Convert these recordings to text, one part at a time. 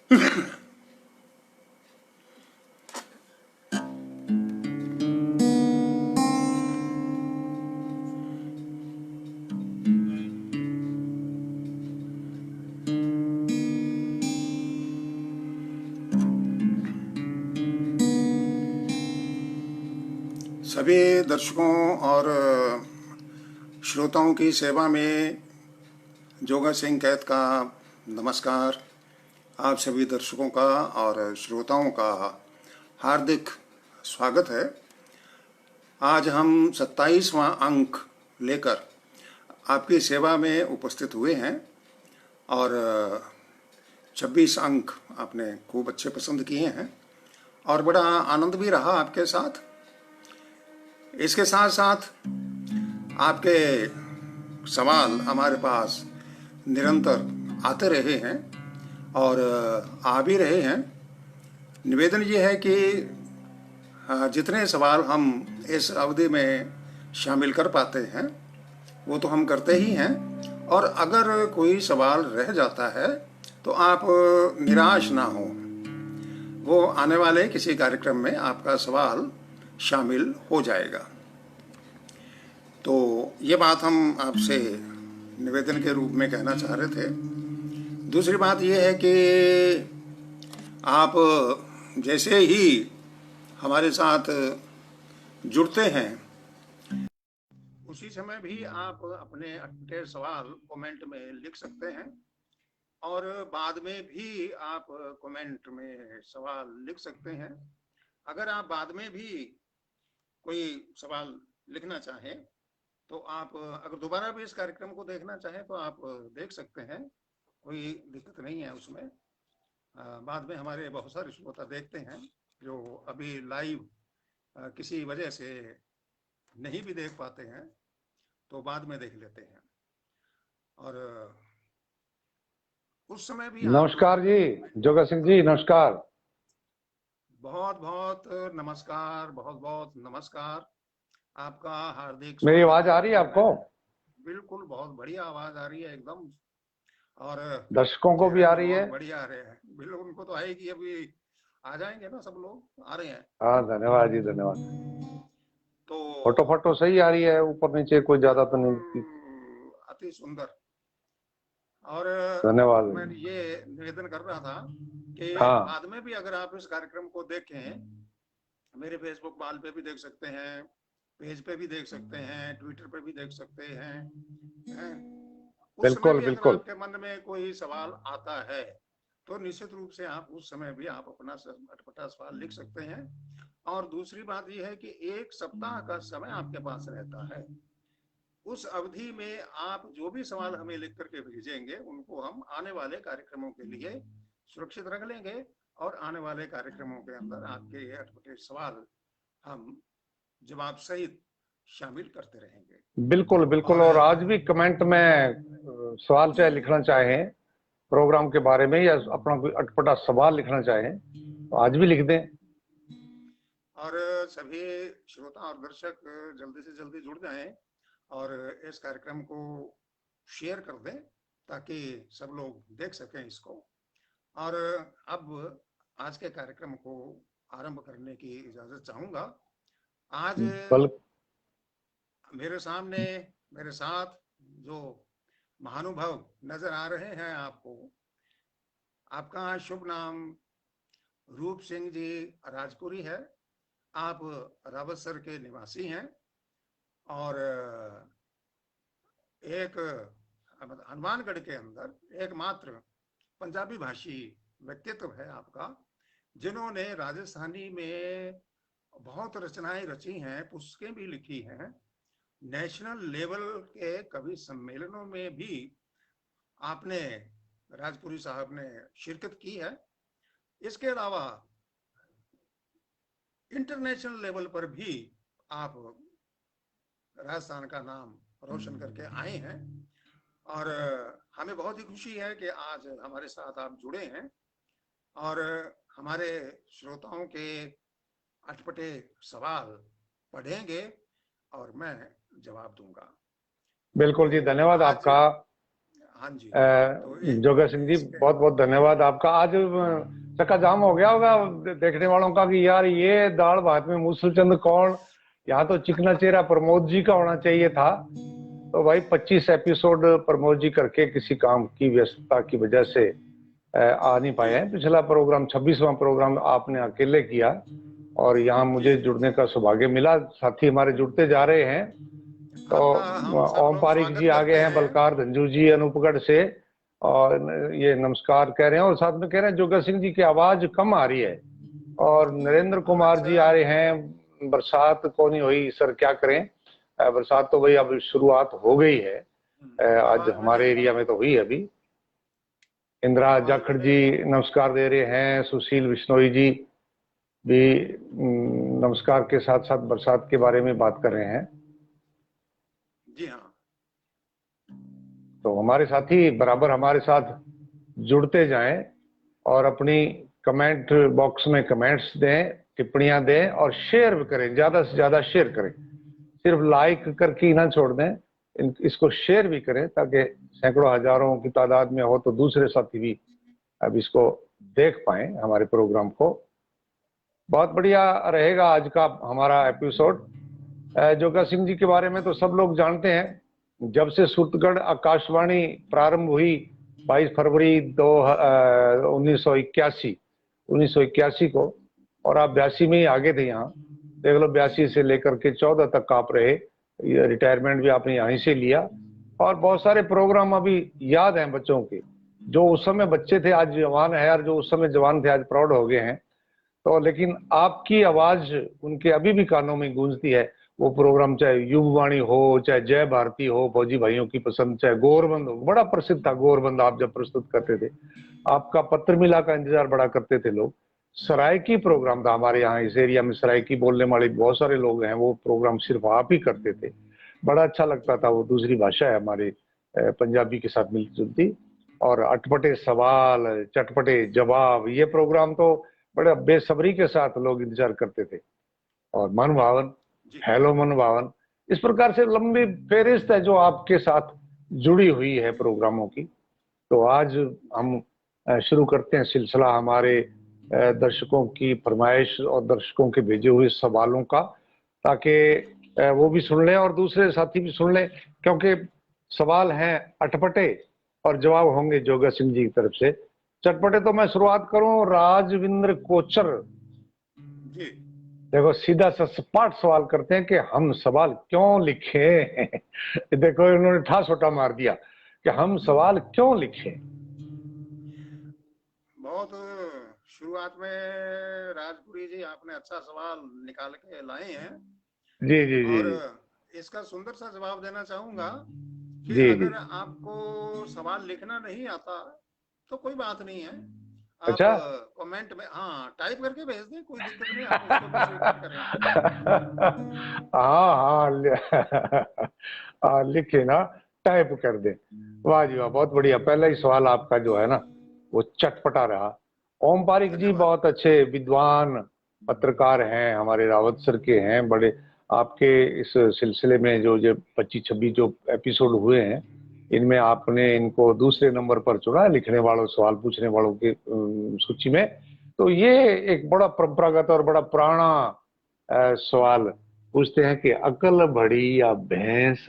सभी दर्शकों और श्रोताओं की सेवा में जोगा सिंह कैद का नमस्कार। आप सभी दर्शकों का और श्रोताओं का हार्दिक स्वागत है। आज हम 27वां अंक लेकर आपकी सेवा में उपस्थित हुए हैं और 26 अंक आपने खूब अच्छे पसंद किए हैं और बड़ा आनंद भी रहा आपके साथ। इसके साथ साथ आपके सवाल हमारे पास निरंतर आते रहे हैं और आ भी रहे हैं। निवेदन ये है कि जितने सवाल हम इस अवधि में शामिल कर पाते हैं वो तो हम करते ही हैं, और अगर कोई सवाल रह जाता है तो आप निराश ना हो, वो आने वाले किसी कार्यक्रम में आपका सवाल शामिल हो जाएगा। तो ये बात हम आपसे निवेदन के रूप में कहना चाह रहे थे। दूसरी बात ये है कि आप जैसे ही हमारे साथ जुड़ते हैं उसी समय भी आप अपने अटपटे सवाल कमेंट में लिख सकते हैं, और बाद में भी आप कमेंट में सवाल लिख सकते हैं। अगर आप बाद में भी कोई सवाल लिखना चाहें तो आप अगर दोबारा भी इस कार्यक्रम को देखना चाहें तो आप देख सकते हैं, कोई दिक्कत नहीं है उसमें। बाद में हमारे बहुत सारे श्रोता देखते हैं जो अभी लाइव किसी वजह से नहीं भी देख पाते हैं तो बाद में देख लेते हैं। और उस समय भी नमस्कार जी जोगा सिंह जी, नमस्कार। बहुत बहुत नमस्कार, बहुत बहुत नमस्कार। आपका हार्दिक मेरी आवाज आ रही है आपको? बिल्कुल, बहुत बढ़िया आवाज आ रही है एकदम, और दर्शकों को भी आ रही है? बढ़िया आ रहे हैं। बिल्कुल, उनको तो आएगी, अभी आ जाएंगे ना, सब लोग आ रहे हैं। हाँ, धन्यवाद जी, धन्यवाद। तो फोटो फोटो सही आ रही है, ऊपर नीचे कोई ज्यादा तो नहीं? अति सुंदर। और धन्यवाद। मैं ये निवेदन कर रहा था कि हाँ। बाद में भी अगर आप इस कार्यक्रम को देखें, मेरे फेसबुक वाल पे भी देख सकते हैं, पेज पे भी देख सकते हैं, ट्विटर पे भी देख सकते हैं। उस समय बिल्कुल भी अगर बिल्कुल। आपके मन में कोई सवाल आता है तो निश्चित रूप से आप उस समय भी आप अपना अटपटा सवाल लिख सकते हैं। और दूसरी बात यह है कि 1 सप्ताह का समय आपके पास रहता है। उस अवधि में आप जो भी सवाल हमें लिख करके भेजेंगे उनको हम आने वाले कार्यक्रमों के लिए सुरक्षित रख लेंगे, और आने वाले कार्यक्रमों के अंदर आपके ये अटपटे सवाल हम जवाब सहित शामिल करते रहेंगे। बिल्कुल बिल्कुल। और आज भी कमेंट में सवाल चाहे लिखना चाहें प्रोग्राम के बारे में, या अपना कोई अटपटा सवाल लिखना चाहें तो आज भी लिख दें। और सभी श्रोता और दर्शक जल्दी से जल्दी जुड़ जाएं और इस कार्यक्रम को शेयर कर दें ताकि सब लोग देख सकें इसको। और अब आज के कार्यक्रम को आरंभ करने की इजाजत चाहूंगा। आज मेरे सामने मेरे साथ जो महानुभाव नजर आ रहे हैं आपको, आपका शुभ नाम रूप सिंह जी राजपुरी है। आप रावतसर के निवासी हैं और एक हनुमानगढ़ के अंदर एकमात्र पंजाबी भाषी व्यक्तित्व है आपका, जिन्होंने राजस्थानी में बहुत रचनाएं रची हैं, पुस्तकें भी लिखी हैं। नेशनल लेवल के कवि सम्मेलनों में भी आपने, राजपुरी साहब ने शिरकत की है। इसके अलावा इंटरनेशनल लेवल पर भी आप राजस्थान का नाम रोशन करके आए हैं, और हमें बहुत ही खुशी है कि आज हमारे साथ आप जुड़े हैं और हमारे श्रोताओं के अटपटे सवाल पढ़ेंगे और मैं जवाब दूंगा। बिल्कुल जी, धन्यवाद आपका। हाँ जी। तो जोगा सिंह जी, इसके बहुत बहुत धन्यवाद आपका। आज चक्का जाम हो गया होगा देखने वालों का कि यार ये दाढ़ भात में मूसलचंद कौन, यहाँ तो चिकना चेहरा प्रमोद जी का होना चाहिए था। तो भाई 25 एपिसोड प्रमोद जी करके किसी काम की व्यस्तता की वजह से आ नहीं पाए जी हैं। पिछला प्रोग्राम 26वां प्रोग्राम आपने अकेले किया और यहाँ जी मुझे जुड़ने का सौभाग्य मिला। साथी हमारे जुड़ते जा रहे हैं। तो आपका हम सब ओम लोग पारिक जी स्वागत आगे करते हैं, हैं। बलकार धंजू जी अनूपगढ़ से, और ये नमस्कार कह रहे हैं और साथ में कह रहे हैं जोगा सिंह जी की आवाज कम आ रही है। और नरेंद्र कुमार अच्छा। जी आ रहे हैं, बरसात को नहीं हुई सर क्या करें। बरसात तो भाई अब शुरुआत हो गई है। आज आवाज हमारे बड़ी एरिया में तो हुई है अभी। इंदिरा आवाज जाखड़ बड़े जी नमस्कार दे रहे हैं, सुशील बिश्नोई जी भी नमस्कार के साथ साथ बरसात के बारे में बात कर रहे हैं। जी हाँ। तो हमारे साथी बराबर हमारे साथ जुड़ते जाएं और अपनी कमेंट बॉक्स में कमेंट्स दें, टिप्पणियां दें और शेयर भी करें, ज्यादा से ज्यादा शेयर करें। सिर्फ लाइक करके ही ना छोड़ दें, इसको शेयर भी करें ताकि सैकड़ों हजारों की तादाद में हो तो दूसरे साथी भी अब इसको देख पाए हमारे प्रोग्राम को। बहुत बढ़िया रहेगा आज का हमारा एपिसोड। जोगा सिंह जी के बारे में तो सब लोग जानते हैं। जब से सूरतगढ़ आकाशवाणी प्रारंभ हुई 22 फरवरी 1981 को, और आप 82 में ही आगे थे यहाँ। देख लो 82 से लेकर के 14 तक आप रहे, रिटायरमेंट भी आपने यहीं से लिया। और बहुत सारे प्रोग्राम अभी याद हैं बच्चों के, जो उस समय बच्चे थे आज जवान है, और जो उस समय जवान थे आज प्रौढ़ हो गए हैं। तो लेकिन आपकी आवाज उनके अभी भी कानों में गूंजती है। वो प्रोग्राम चाहे युववाणी हो, चाहे जय भारती हो, फौजी भाइयों की पसंद, चाहे गौरबंद हो, बड़ा प्रसिद्ध था गौरबंद आप जब प्रस्तुत करते थे। आपका पत्र मिला का इंतजार बड़ा करते थे लोग। सरायकी प्रोग्राम था हमारे यहाँ इस एरिया में, सरायकी बोलने वाले बहुत सारे लोग हैं, वो प्रोग्राम सिर्फ आप ही करते थे। बड़ा अच्छा लगता था, वो दूसरी भाषा है हमारे पंजाबी के साथ मिलती जुलती। और अटपटे सवाल, चटपटे जवाब, ये प्रोग्राम तो बड़े बेसब्री के साथ लोग इंतजार करते थे। और मन भावन, जी हेलो मन भावन, इस प्रकार से लंबी फेहरिस्त है जो आपके साथ जुड़ी हुई है प्रोग्रामों की। तो आज हम शुरू करते हैं सिलसिला हमारे दर्शकों की फरमाइश और दर्शकों के भेजे हुए सवालों का, ताकि वो भी सुन लें और दूसरे साथी भी सुन लें। क्योंकि सवाल हैं अटपटे और जवाब होंगे जोगा सिंह जी की तरफ से चटपटे। तो मैं शुरुआत करूं राजविंद्र कोचर। जी। देखो सीधा सा सपाट सवाल करते हैं कि हम सवाल क्यों लिखे। देखो इन्होंने ठासोटा मार दिया कि हम सवाल क्यों लिखे। बहुत शुरुआत में राजपुरी जी आपने अच्छा सवाल निकाल के लाए हैं। जी जी जी और जी इसका सुंदर सा जवाब देना चाहूंगा कि जी जी। अगर आपको सवाल लिखना नहीं आता तो कोई बात नहीं है। आप अच्छा। कमेंट में हाँ टाइप करके भेज दें, कोई दिक्कत नहीं, हम उसको भी स्वीकार करेंगे। हाँ हाँ लिखे ना, टाइप कर दे। वाह जी वाह, बहुत बढ़िया। पहला ही सवाल आपका जो है ना वो चटपटा रहा। ओम पारिक जी धन्यवाद। बहुत अच्छे विद्वान पत्रकार हैं, हमारे रावत सर के हैं बड़े। आपके इस सिलसिले में जो जो 25-26 जो एपिसोड हुए हैं, इनमें आपने इनको दूसरे नंबर पर चुना है लिखने वालों, सवाल पूछने वालों की सूची में। तो ये एक बड़ा परंपरागत और बड़ा पुराना सवाल पूछते हैं कि अकल बड़ी या भैंस।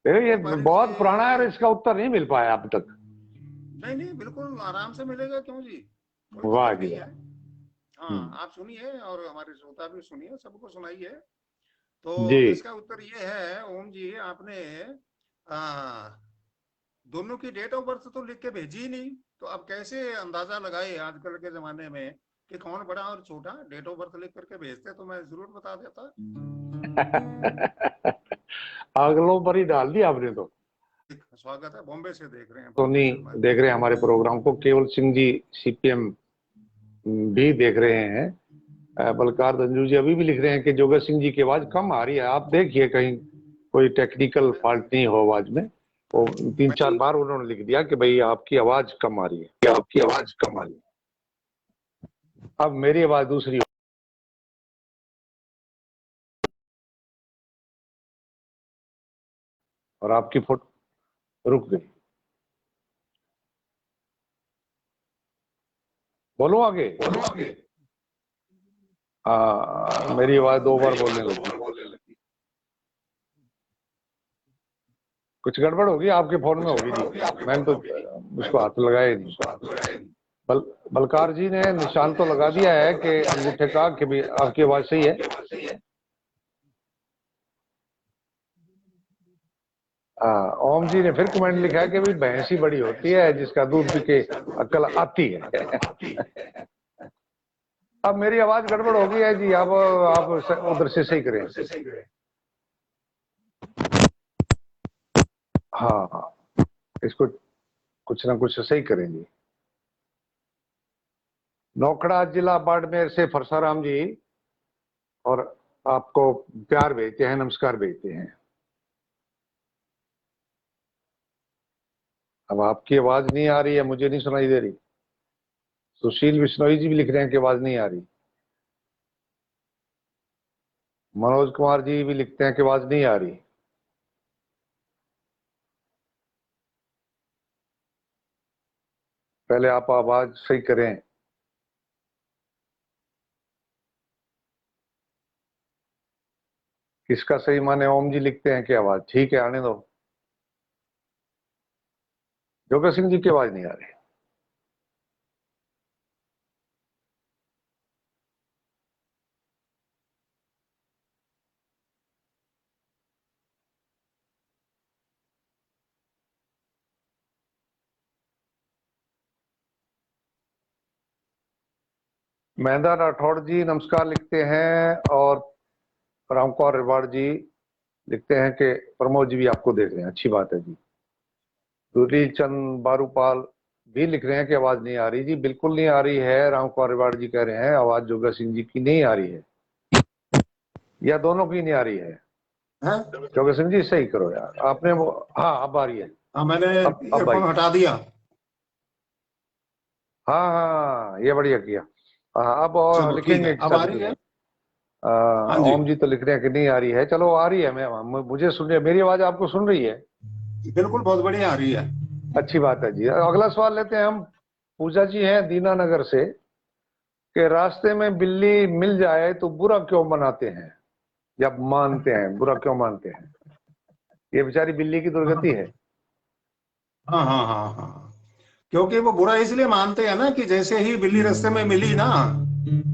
देखो ये ओम पारिक जी। बहुत पुराना है और इसका उत्तर नहीं मिल पाया अब तक। नहीं नहीं, बिल्कुल आराम से मिलेगा, क्यों जी, कोई वाह दिक्कत जी नहीं वाह। है। हाँ हम्म। आप सुनिए और हमारे श्रोता भी सुनिए, सबको सुनाइए। तो जी। इसका उत्तर ये है ओम जी, आपने आ, दोनों की डेट ऑफ बर्थ तो लिख के भेजी ही नहीं, तो अब कैसे अंदाजा लगाए आजकल के जमाने में कि कौन बड़ा और छोटा। डेट ऑफ बर्थ लिख करके भेजते तो मैं जरूर बता देता। अगलों पर ही डाल दिया आपने तो। स्वागत है, बॉम्बे से देख रहे हैं, बहुत सोनी बहुत धन्यवाद। देख रहे हैं हमारे प्रोग्राम को, केवल सिंह जी सीपीएम भी देख रहे हैं। बलकार धंजू जी अभी भी लिख रहे हैं कि जोगा सिंह जी की आवाज कम आ रही है। आप देखिए कहीं कोई टेक्निकल फॉल्ट नहीं हो आवाज में। वो 3-4 बार उन्होंने लिख दिया कि भाई आपकी आवाज कम आ रही है, आपकी आवाज कम आ रही है। अब मेरी आवाज दूसरी और आपकी फोटो रुक गई। बोलो आगे। मेरी आवाज 2 बार बोलने लगी। कुछ गड़बड़ होगी आपके फोन में होगी जी, मैंने तो उसको हाथ लगाया ही नहीं। बलकार जी ने निशान तो लगा दिया है कि अंगूठे का कि भी आपकी आवाज सही है। ओम जी ने फिर कमेंट लिखा है कि भाई भैंस ही बड़ी होती है जिसका दूध पी के अक्ल आती है। अब मेरी आवाज गड़बड़ हो गई है जी, अब आप उधर से सही करें। हाँ, इसको कुछ ना कुछ सही करेंगे। नौखड़ा जिला बाड़मेर से फरसाराम जी, और आपको प्यार भेजते हैं, नमस्कार भेजते हैं। अब आपकी आवाज नहीं आ रही है, मुझे नहीं सुनाई दे रही। सुशील बिश्नोई जी भी लिख रहे हैं कि आवाज नहीं आ रही। मनोज कुमार जी भी लिखते हैं कि आवाज नहीं आ रही। पहले आप आवाज सही करें। किसका सही माने? ओम जी लिखते हैं कि आवाज ठीक है, आने दो। जोगा सिंह जी की आवाज नहीं आ रही। महेंद्र राठौड़ जी नमस्कार लिखते हैं, और रामकौर रिवाड़ जी लिखते हैं कि प्रमोद जी भी आपको देख रहे हैं, अच्छी बात है जी। दूरी चंद बारूपाल भी लिख रहे हैं कि आवाज नहीं आ रही जी। बिल्कुल नहीं आ रही है, रामकौर रिवाड़ जी कह रहे हैं आवाज जोगा सिंह जी की नहीं आ रही है, या दोनों की नहीं आ रही है। जोगा सिंह जी सही करो यार आपने वो। हाँ अब आ रही है। हाँ, मैंने अब आई। ईयरफोन हटा दिया। हाँ हाँ, ये बढ़िया किया। हाँ, अब और चलो ठीक लिखेंगे है, अब आ रही है। हाँ जी, ओम जी तो लिख रहे हैं कि नहीं आ रही है। चलो आ रही है, मुझे सुन रही है, मेरी आवाज आपको सुन रही है? बिल्कुल बहुत बढ़िया आ रही है। अच्छी बात है जी। अगला सवाल लेते हैं हम। पूजा जी हैं दीनानगर से, कि रास्ते में बिल्ली मिल जाए तो बुरा क्यों मनाते हैं, या मानते हैं, बुरा क्यों मानते हैं? ये बेचारी बिल्ली की दुर्गति है। हाँ हाँ हाँ हाँ, क्योंकि वो बुरा इसलिए मानते हैं ना कि जैसे ही बिल्ली रास्ते में मिली ना,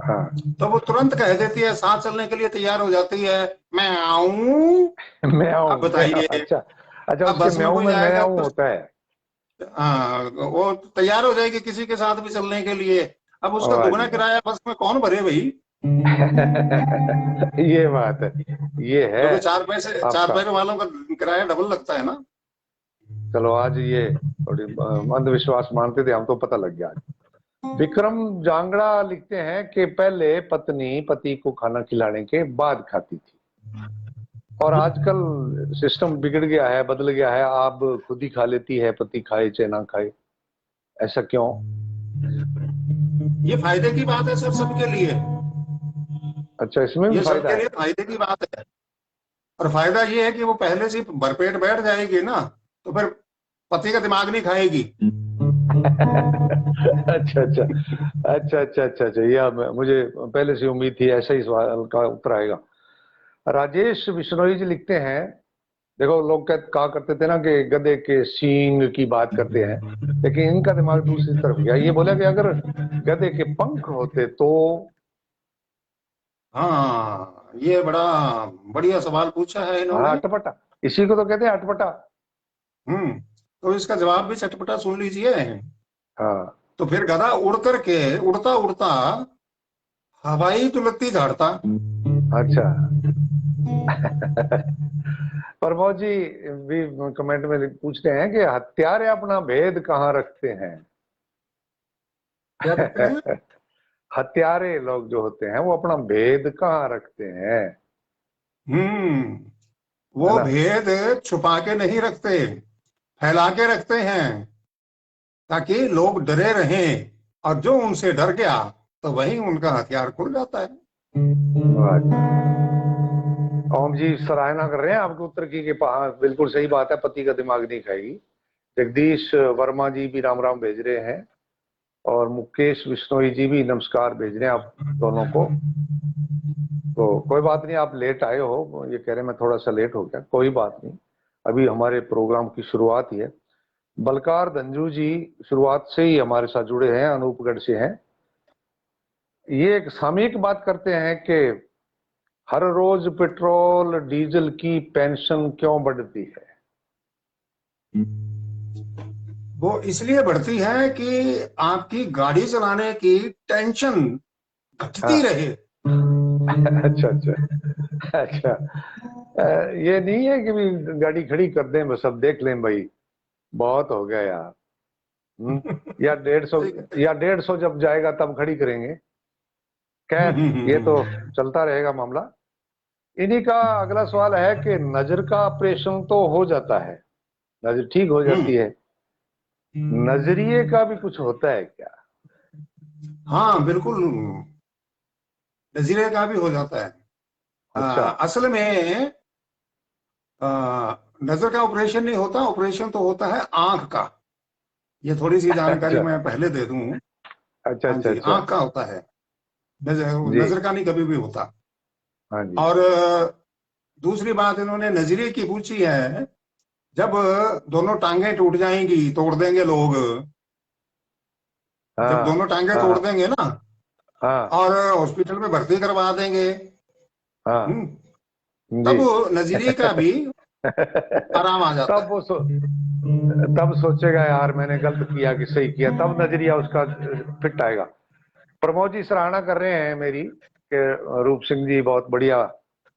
हाँ। तो वो तुरंत कह देती है, साथ चलने के लिए तैयार हो जाती है, मैं आऊं। म्याऊं, अब बताइए, अच्छा। अच्छा, अब उसके बस में म्याऊं कोई में जाएगा म्याऊं तो होता है। हाँ, वो तैयार हो जाएगी किसी के साथ भी चलने के लिए। अब उसका वाह दुगना जी वाह। किराया बस में कौन भरे भाई? ये बात है, ये है क्योंकि चार आपका। पैर वालों का किराया डबल लगता है ना। चलो आज ये थोड़ी अंधविश्वास मानते थे हम, तो पता लग गया आज। विक्रम जांगड़ा लिखते हैं कि पहले पत्नी पति को खाना खिलाने के बाद खाती थी, और आजकल सिस्टम बिगड़ गया है, बदल गया है, आप खुद ही खा लेती है, पति खाए चाहे ना खाए। ऐसा क्यों? ये फायदे की बात है सर, सबके लिए। अच्छा, इसमें भी ये फायदा सबके है। लिए फायदे की बात है। और फायदा ये है कि वो पहले से भरपेट बैठ जाएगी ना, तो फिर पति का दिमाग नहीं खाएगी। अच्छा अच्छा अच्छा अच्छा अच्छा अच्छा, यह मुझे पहले से उम्मीद थी, ऐसा ही सवाल का उत्तर आएगा। राजेश बिश्नोई जी लिखते हैं, देखो लोग कहा करते थे ना कि गधे के सींग की बात करते हैं, लेकिन इनका दिमाग दूसरी तरफ गया। ये बोला कि अगर गधे के पंख होते तो। हाँ, ये बड़ा बढ़िया सवाल पूछा है हाँ, इन्होंने। अटपटा, इसी को तो कहते हैं अटपटा। तो इसका जवाब भी चटपटा सुन लीजिए। हाँ। तो फिर गधा उड़ करके, उड़ता उड़ता हवाई दुलत्ती झाड़ता। अच्छा। प्रमोद जी भी कमेंट में पूछते हैं कि हत्यारे अपना भेद कहाँ रखते हैं? क्या कहते हैं? हत्यारे लोग जो होते हैं वो अपना भेद कहाँ रखते हैं? है वो ना? भेद छुपा के नहीं रखते, फैला के रखते हैं, ताकि लोग डरे रहें, और जो उनसे डर गया तो वही उनका हथियार खुल जाता है। वाह जी। ओम जी सराहना कर रहे हैं आपके उत्तर की कि हाँ बिल्कुल सही बात है, पति का दिमाग नहीं खाएगी। जगदीश वर्मा जी भी राम राम भेज रहे हैं और मुकेश बिश्नोई जी भी नमस्कार भेज रहे हैं आप दोनों को। तो कोई बात नहीं, आप लेट आए हो, ये कह रहे मैं थोड़ा सा लेट हो गया, कोई बात नहीं, अभी हमारे प्रोग्राम की शुरुआत ही है। बलकार धंजू जी शुरुआत से ही हमारे साथ जुड़े हैं, अनूपगढ़ से हैं। ये एक सामयिक बात करते हैं कि हर रोज पेट्रोल डीजल की पेंशन क्यों बढ़ती है? वो इसलिए बढ़ती है कि आपकी गाड़ी चलाने की टेंशन घटती हाँ। रहे। अच्छा अच्छा अच्छा। ये नहीं है कि भी गाड़ी खड़ी कर दें बस अब देख लें भाई बहुत हो गया यार। या 150 ठीक है। या 150 जब जाएगा तब खड़ी करेंगे। खैर ये तो चलता रहेगा मामला। इन्हीं का अगला सवाल है कि नजर का ऑपरेशन तो हो जाता है, नजर ठीक हो जाती है, नजरिए का भी कुछ होता है क्या? हाँ बिल्कुल, नजीरे का भी हो जाता है। अच्छा असल में नजर का ऑपरेशन नहीं होता, ऑपरेशन तो होता है आंख का। ये थोड़ी सी जानकारी अच्छा मैं पहले दे दूं। अच्छा हाँ अच्छा जी, अच्छा। आंख का होता है, नजर जी नजर का नहीं कभी भी होता। हाँ जी। और दूसरी बात इन्होंने नजरिए की पूछी है। जब दोनों टांगे टूट जाएंगी, तोड़ देंगे लोग, जब हाँ दोनों टांगे तोड़ हाँ देंगे ना हाँ और हॉस्पिटल में भर्ती करवा देंगे, हाँ हम्म, जी। तब नजरिए का भी आराम आ जाता तब है। वो तब सोचेगा यार मैंने गलत किया कि सही किया, तब नजरिया उसका फिट आएगा। प्रमोद जी सराहना कर रहे हैं मेरी कि रूप सिंह जी बहुत बढ़िया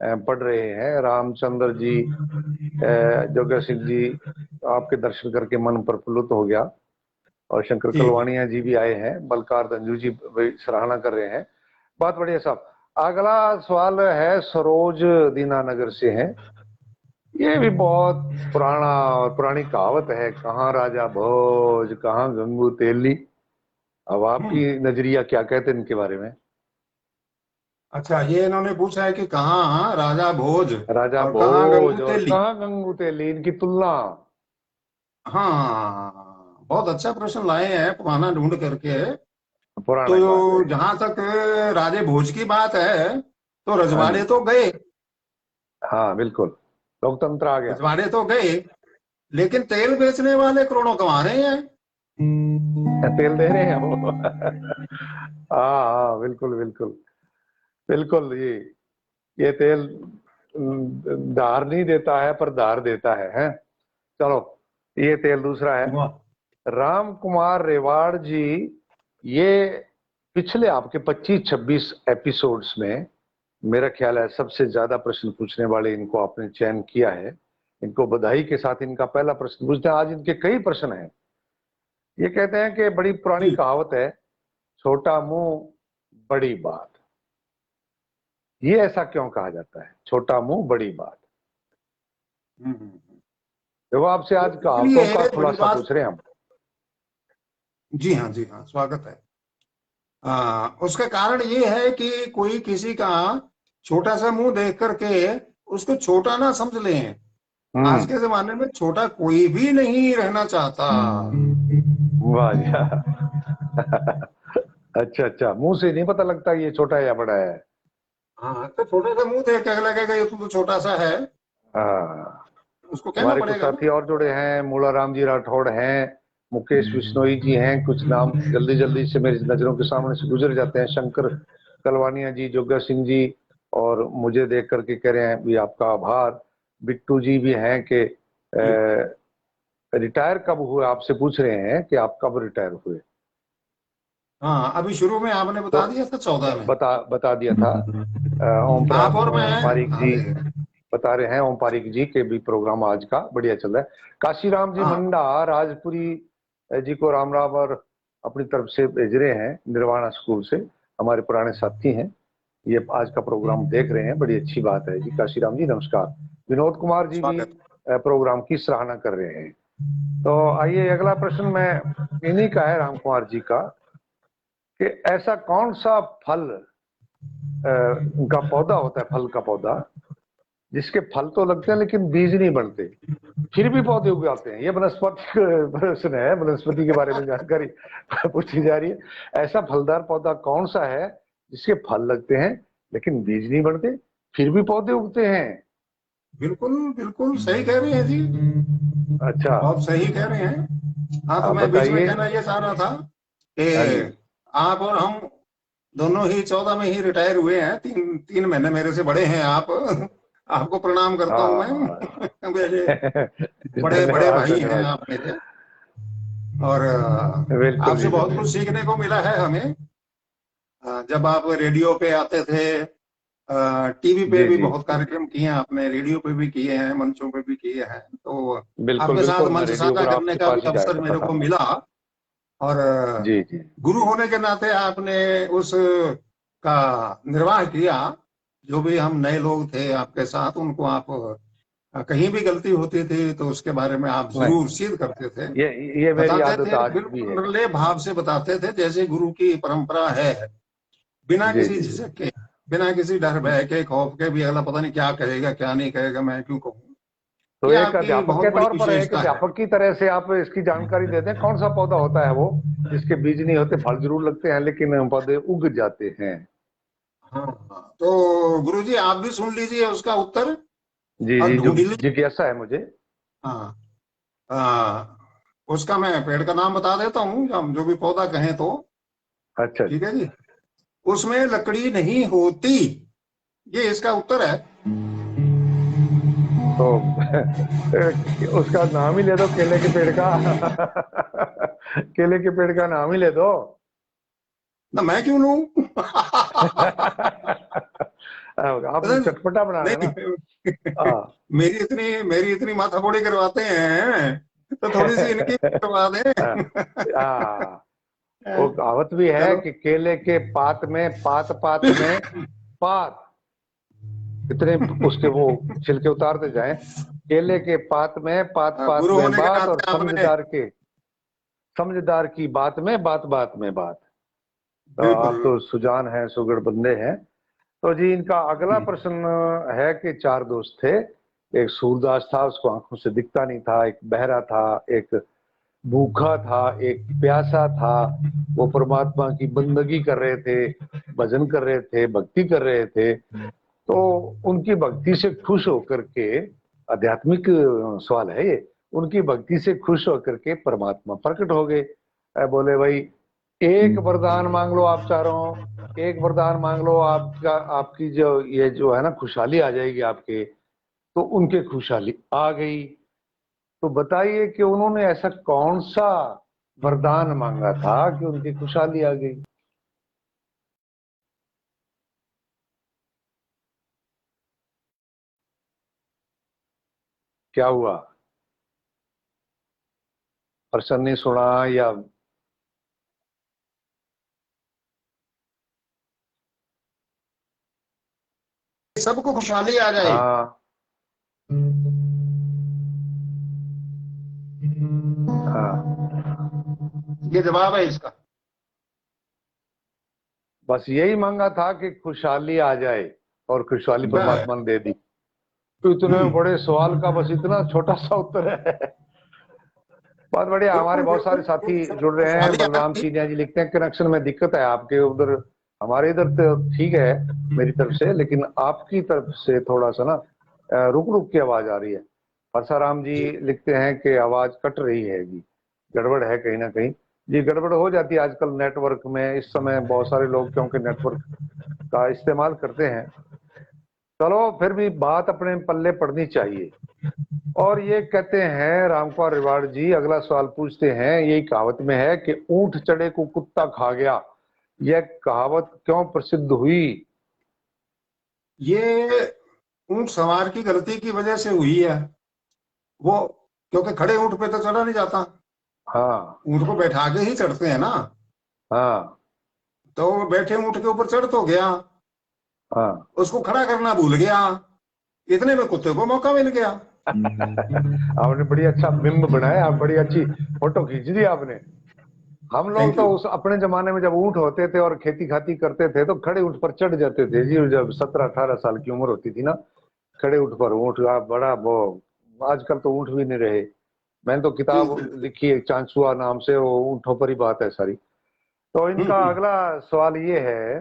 पढ़ रहे हैं, रामचंद्र जी, जोगा सिंह जी, आपके दर्शन करके मन प्रफुल्लित हो गया। और शंकर जी जी। कलवानिया जी भी आए हैं, बलकार धंजू जी भी सराहना कर रहे हैं। बहुत बढ़िया साहब। अगला सवाल है सरोज दीनानगर से है। ये भी बहुत पुराना और पुरानी कहावत है, कहाँ राजा भोज कहाँ गंगू तेली। अब आपकी नजरिया क्या कहते हैं इनके बारे में? अच्छा, ये इन्होंने पूछा है कि कहाँ राजा भोज राजा और कहाँ भोज गंगू और तेली। कहाँ गंगू तेली, इनकी तुलना। हाँ, बहुत अच्छा प्रश्न लाए हैं पुराना ढूंढ करके। पुराना ही बात है। तो जहां तक राजे भोज की बात है, तो हाँ रजवाड़े जी। तो गए, हाँ बिल्कुल, लोकतंत्र आ गया। रजवाड़े तो गए, लेकिन तेल बेचने वाले करोड़ों कमा रहे हैं। तेल दे रहे हैं वो। हाँ हाँ बिल्कुल बिल्कुल बिल्कुल। ये तेल धार नहीं देता है पर धार देता है? चलो ये तेल दूसरा है। वाह। राम कुमार रेवाड़ जी, ये पिछले आपके 25-26 एपिसोड्स में मेरा ख्याल है सबसे ज्यादा प्रश्न पूछने वाले इनको आपने चयन किया है। इनको बधाई के साथ इनका पहला प्रश्न पूछते हैं। आज इनके कई प्रश्न हैं। ये कहते हैं कि बड़ी पुरानी जी। कहावत है, छोटा मुंह बड़ी बात। ये ऐसा क्यों कहा जाता है, छोटा मुंह बड़ी बात? हम्म। देखो आपसे तो आज कहावतों का इसलिए बड़ी खुलासा बात। पूछ रहे हैं हम। जी हाँ, जी हाँ, स्वागत है। उसका कारण ये है कि कोई किसी का छोटा सा मुंह देख करके उसको छोटा ना समझ लें। आज हम्म। के जमाने में छोटा कोई भी नहीं रहना चाहता। वाह यार। अच्छा अच्छा, मुंह से नहीं पता लगता ये छोटा है या बड़ा है। हाँ, तो छोटा सा मुंह देख के लगेगा ये तो छोटा सा है, हाँ। उसको कहना हमारे कुछ पड़ेगा ना। साथी और जुड़े हैं, मूलाराम जी राठौड़ हैं, मुकेश बिश्नोई जी हैं, कुछ नाम जल्दी जल्दी से मेरी नजरों के सामने से गुजर जाते हैं, शंकर कलवानिया जी, जोगा सिंह जी, और मुझे देख करके कह रहे हैं भी आपका आभार। बिट्टू जी भी हैं कि जी। रिटायर कब हुए, आपसे पूछ रहे हैं कि आप कब रिटायर हुए। हाँ, अभी शुरू में आपने तो बता दिया था 14 में। बता दिया था। ओम आप और मैं। पारिक हाँ जी जी। बता रहे हैं, ओम पारिक जी के भी प्रोग्राम आज का बढ़िया चल रहा है। काशीराम जी हाँ। मंडा राजपुरी जी को राम राम और अपनी तरफ से भेज रहे हैं, निर्वाणा स्कूल से, हमारे पुराने साथी हैं, ये आज का प्रोग्राम देख रहे हैं, बड़ी अच्छी बात है जी। काशीराम जी नमस्कार। विनोद कुमार जी भी स्वागत। प्रोग्राम की सराहना कर रहे हैं। तो आइए अगला प्रश्न मैं इन्हीं का है, राम कुमार जी का, कि ऐसा कौन सा फल का पौधा होता है, फल का पौधा जिसके फल तो लगते हैं लेकिन बीज नहीं बनते, फिर भी पौधे उग जाते हैं। ये वनस्पति प्रश्न है, वनस्पति के बारे में जानकारी पूछी जा रही है। ऐसा फलदार पौधा कौन सा है जिसके फल लगते हैं लेकिन बीज नहीं बनते, फिर भी पौधे उगते हैं? बिल्कुल बिल्कुल सही कह रहे हैं जी, अच्छा, बहुत सही कह रहे हैं। हाँ, तो आप मैं बीच में बताइए। कहना ये चाह रहा था हाँ जी। कि आप और हम दोनों ही 14 में ही रिटायर हुए हैं। 3 महीने मेरे से बड़े हैं आप। आपको प्रणाम करता हूं हाँ। मैं। मेरे बड़े बड़े धन्यवाद भाई हैं धन्यवाद। आप मेरे। और बिल्कुल आपसे जी बहुत बिल्कुल। कुछ सीखने को मिला है हमें। जब आप रेडियो पे आते थे, टीवी पे जी भी जी। बहुत कार्यक्रम किए हैं आपने, रेडियो पे भी किए हैं, मंचों पे भी किए हैं, तो बिल्कुल आपके साथ बिल्कुल, मैं मंच रेडियो साझा पर करने आपके का पास भी ही जाया अवसर करता मेरे को था। मिला। और जी जी। गुरु होने के नाते आपने उस का निर्वाह किया। जो भी हम नए लोग थे आपके साथ, उनको आप कहीं भी गलती होती थी तो उसके बारे में आप नहीं, जरूर सीध करते थे, ये ये मेरी बताते आदत थे, आज भी बिल्कुल है। निर्लय भाव से बताते थे, जैसे गुरु की परंपरा है। बिना जी किसी जी। झिझक के, बिना किसी डर भय के, खौफ के भी, अगला पता नहीं क्या कहेगा क्या नहीं कहेगा, मैं क्यों कहूँ। तो ये एक आपकी अध्यापक बहुत के बड़ी तौर पर, एक विशेषता है। अध्यापक की तरह से आप इसकी जानकारी दे दें, कौन सा पौधा होता है वो जिसके बीज नहीं होते, फल जरूर लगते हैं लेकिन पौधे उग जाते हैं? हाँ हाँ, तो गुरु जी आप भी सुन लीजिए उसका उत्तर जी और जी, जो ढूंढ लीजिए। जिज्ञासा है मुझे। हाँ, उसका मैं पेड़ का नाम बता देता हूँ, हम जो भी पौधा कहें तो। अच्छा। ठीक है जी। उसमें लकड़ी नहीं होती, ये इसका उत्तर है। तो उसका नाम ही ले दो, केले के पेड़ का। केले के पेड़ का नाम ही ले दो। ना मैं क्यों लूं? आप चटपटा बना रहे हैं ना। नहीं, हाँ। मेरी इतनी माथापौड़ी करवाते हैं, तो थोड़ी सी इनकी करवा हाँ। दें। हाँ, वो कहावत भी है चलो। कि केले के पात में, पात पात में पात, कितने उसके वो छिलके उतारते जाएं। केले के पात में, पात पात गुरु में होने के बात, और नाते आपने, समझदार की बात में बात बात में बात। तो बिल्कुल। आप तो सुजान हैं, सुगढ़ बंदे हैं। तो जी, इनका अगला प्रश्न है कि चार दोस्त थे। एक सूरदास था, उसको आंखों से दिखता नहीं था, एक बहरा था, एक भूखा था, एक प्यासा था। वो परमात्मा की बंदगी कर रहे थे, भजन कर रहे थे, भक्ति कर रहे थे। तो उनकी भक्ति से खुश होकर के, आध्यात्मिक सवाल है ये, उनकी भक्ति से खुश होकर के परमात्मा प्रकट हो गए। बोले भाई, एक वरदान मांग लो आप चारों, एक वरदान मांग लो, आपका आपकी जो ये जो है ना खुशहाली आ जाएगी आपके। तो उनके खुशहाली आ गई। तो बताइए कि उन्होंने ऐसा कौन सा वरदान मांगा था कि उनकी खुशहाली आ गई? क्या हुआ? प्रश्न नहीं सुना या? सबको खुशहाली आ जाए, हाँ हाँ, ये जवाब है इसका। बस यही मांगा था कि खुशहाली आ जाए, और खुशहाली बस। परमात्मा ने दे दी। तो इतने बड़े सवाल का बस इतना छोटा सा उत्तर है। बहुत बढ़िया। हमारे बिल्कुल बहुत सारे बिल्कुल, साथी सबको जुड़ रहे हैं। खुशहाली आ बलराम गई। चीनिया जी लिखते हैं, कनेक्शन में दिक्कत है आपके उधर। हमारे इधर तो ठीक है मेरी तरफ से, लेकिन आपकी तरफ से थोड़ा सा ना रुक रुक की आवाज आ रही है। परसाराम जी जी। लिखते हैं कि आवाज कट रही है जी, गड़बड़ है कहीं ना कहीं। जी, गड़बड़ हो जाती है आजकल नेटवर्क में। इस समय बहुत सारे लोग क्योंकि नेटवर्क का इस्तेमाल करते हैं। चलो, फिर भी बात अपने पल्ले पड़नी चाहिए। और ये कहते हैं रामकुमार रिवाड़ जी, अगला सवाल पूछते हैं, यही कहावत में है कि ऊंट चढ़े को कुत्ता खा गया। यह कहावत क्यों प्रसिद्ध हुई? ये ऊंट सवार की गलती की वजह से हुई है। वो, क्योंकि खड़े ऊंट पे तो चढ़ा नहीं जाता, हाँ ऊंट को बैठा के ही चढ़ते हैं ना। हाँ तो वो बैठे ऊंट के ऊपर चढ़ तो गया, हाँ। उसको खड़ा करना भूल गया, इतने में कुत्ते को मौका मिल गया। आपने बड़ी अच्छा बिंब बनाया, आप बड़ी अच्छी फोटो खींच दी आपने। हम लोग थैंक तो यू। उस अपने जमाने में जब ऊंट होते थे और खेती खाती करते थे तो खड़े ऊंट पर चढ़ जाते थे जी, जब 17-18 साल की उम्र होती थी ना। खड़े ऊँट पर ऊँट का बड़ा वो, आजकल तो ऊँट भी नहीं रहे। मैंने तो किताब बिल्कुल। लिखी है चांसुआ नाम से, वो ऊँटों पर ही बात है सारी। तो इनका हम्म। अगला सवाल ये है,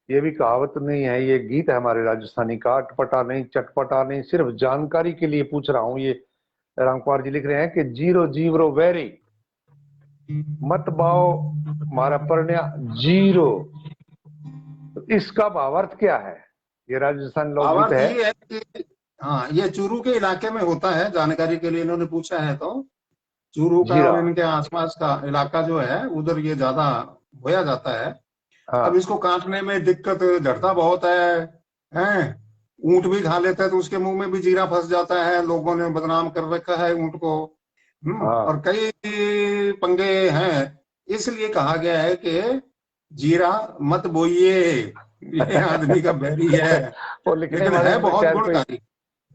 ये भी कहावत नहीं है, ये गीत है हमारे राजस्थानी का, अटपटा नहीं चटपटा नहीं, सिर्फ जानकारी के लिए पूछ रहा हूँ। ये रामकुमार जी लिख रहे हैं कि जीरो जीवरो वेरी मत बाओ मारा परण्या जीरो। तो इसका भावार्थ क्या है? ये राजस्थान लोकगीत भावार्थ है। ये है कि हाँ, ये चूरू के इलाके में होता है, जानकारी के लिए इन्होंने पूछा है। तो चूरू का जीरा। और इनके आसपास का इलाका जो है, उधर ये ज्यादा बोया जाता है। अब हाँ इसको काटने में दिक्कत, झड़ता बहुत है। ऊंट भी खा लेता है तो उसके मुंह में भी जीरा फंस जाता है, लोगों ने बदनाम कर रखा है ऊंट को। और हाँ। कई पंगे हैं। इसलिए कहा गया है कि जीरा मत बोइए, ये आदमी का बैरी है। वो लिखने लेकिन वाले है ने तो बहुत शायद कोई, गुणकारी।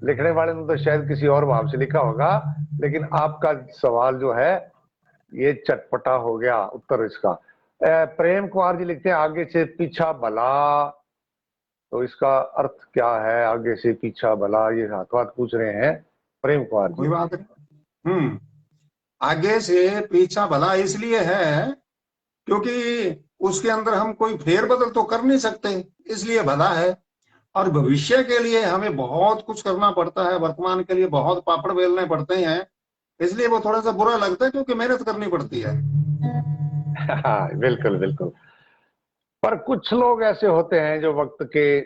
लिखने वाले ने तो शायद किसी और भाव से लिखा होगा, लेकिन आपका सवाल जो है ये चटपटा हो गया उत्तर इसका। प्रेम कुमार जी लिखते हैं आगे से पीछा भला। तो इसका अर्थ क्या है, आगे से पीछा भला? ये हाथ हाथ पूछ रहे हैं प्रेम कुमार कोई जी। बात नहीं। आगे से पीछा भला इसलिए है क्योंकि उसके अंदर हम कोई फेरबदल तो कर नहीं सकते, इसलिए भला है। और भविष्य के लिए हमें बहुत कुछ करना पड़ता है, वर्तमान के लिए बहुत पापड़ बेलने पड़ते हैं, इसलिए वो थोड़ा सा बुरा लगता है, क्योंकि मेहनत करनी पड़ती है। हाँ बिल्कुल बिल्कुल। पर कुछ लोग ऐसे होते हैं जो वक्त के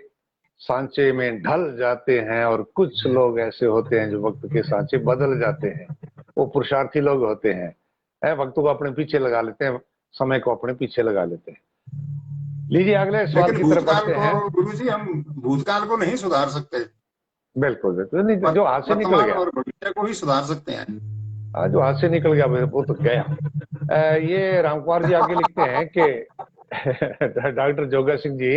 सांचे में ढल जाते हैं, और कुछ लोग ऐसे होते हैं जो वक्त के सांचे बदल जाते हैं। वो पुरुषार्थी लोग होते हैं, वक्त को अपने पीछे लगा लेते हैं, समय को अपने पीछे लगा लेते हैं। लीजिए अगले सवाल लेकिन की तरफ भूतकाल बढ़ते को, हैं। गुरु जी, हम भूतकाल को नहीं सुधार सकते, बिल्कुल बिल्कुल, नहीं तो पर जो हाथ से निकल वर्तमान गया, और भविष्य को ही सुधार सकते हैं। जो हाथ से निकल गया वो तो गया। ये रामकुमार जी आगे लिखते हैं कि डॉक्टर जोगा सिंह जी,